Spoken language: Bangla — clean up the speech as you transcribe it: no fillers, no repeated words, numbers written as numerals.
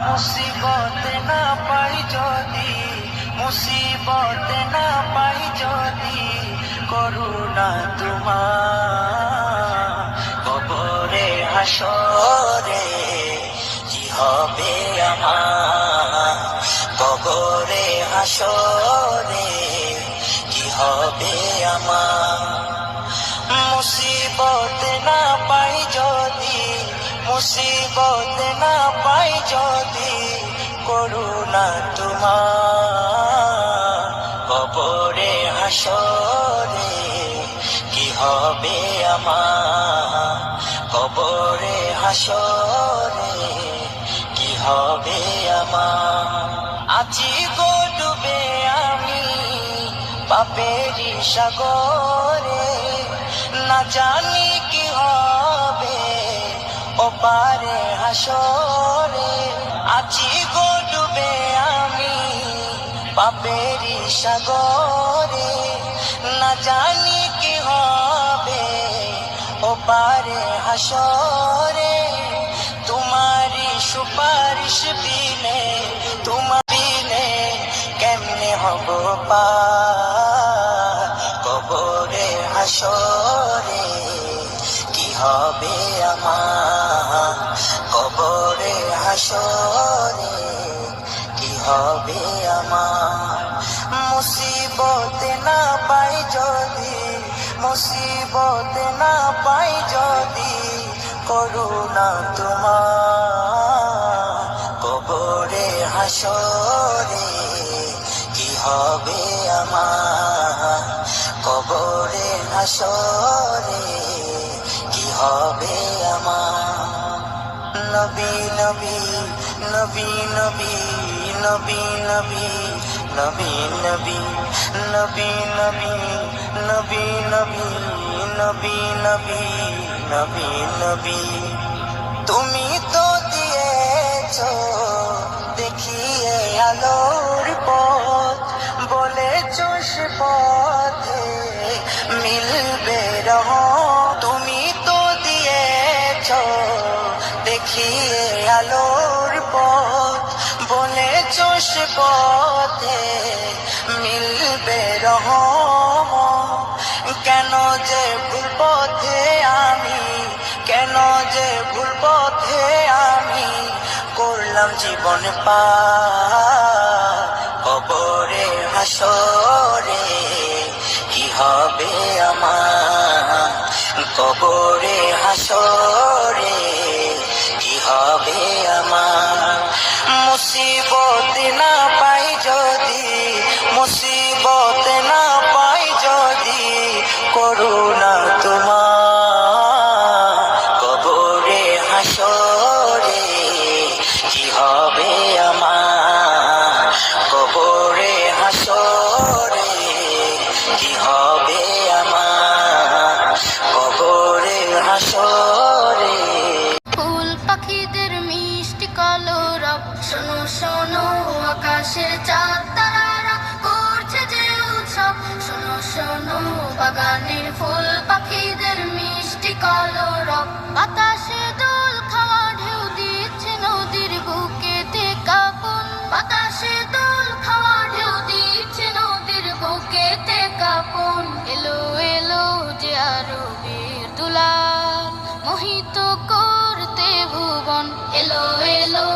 মুসিবত না পাই যদি, মুসিবত না পাই যদি, করুণা তোমার কবরে হাসরে কি হবে আমার, কবরে হাসরে কি হবে আমার। মুসিবত না পাই যদি, মুসিবত না পাই যদি, করুণা তোমার কবরে হাসরে কি হবে আমার, কবরে হাসরে কি হবে আমার। আছি গো ডুবে আমি পাপেরই সাগরে, না জানি কি হবে ওপারে হাসরে। আছি গো ডুবে আমি পাপেরই সাগরে, না জানি কি হবে ওপারে হাসরে। তোমারই সুপারিশ বিনে, তোমার বিনে কেমনে হব পার, কবরে হাসরে কি হবে আমার, কবরে হাসরে কি হবে আমার। মুসিবত না পাই যদি, মুসিবত না পাই যদি, করুণা তোমার কবরে হাসরে কি হবে আমার, কবরে হাসরে কি হবে আমার। নবী নবী নবী নবী নবী নবী নবী নবী নবী নবী নবী নবী নবী নবী নবী নবী। তুমি তো দিয়েছো দেখিয়ে আলোর পথ, বলেছো সে পথে মিলবে রহমত। তুমি তো দিয়েছো দেখিয়ে আলোর পথ, বলেছো সে পথে মিলবে রহমত। কেন যে ভুল পথে আমি, কেন যে ভুল পথে আমি করলাম জীবন পার, কবরে হাসরে কি হবে আমার, কবরে হাসরে কি হবে আমার। মুসিবত না পাই যদি, মুসিবত না পাই যদি, করুণা তোমার কবরে হাসরে কি হবে আমার, কবরে হাসরে কি হবে আমার, কবরে হাসরে। ফুল পাখিদের মিষ্টি কলরব, শোনো শোনো আকাশের চাঁদ তারারা করছে যে উৎসব। শোনো শোনো বাগানের ফুল পাখিদের মিষ্টি কলরব, বাতাসে দোল খাওয়া ঢেউ দিচ্ছে নদীর বুকেতে কাঁপন। বাতাসে দোল খাওয়া ঢেউ দিচ্ছে নদীর বুকেতে কাঁপন। এলো এলো যে আরবের দুলাল, মোহিত করতে ভুবন। এলো এলো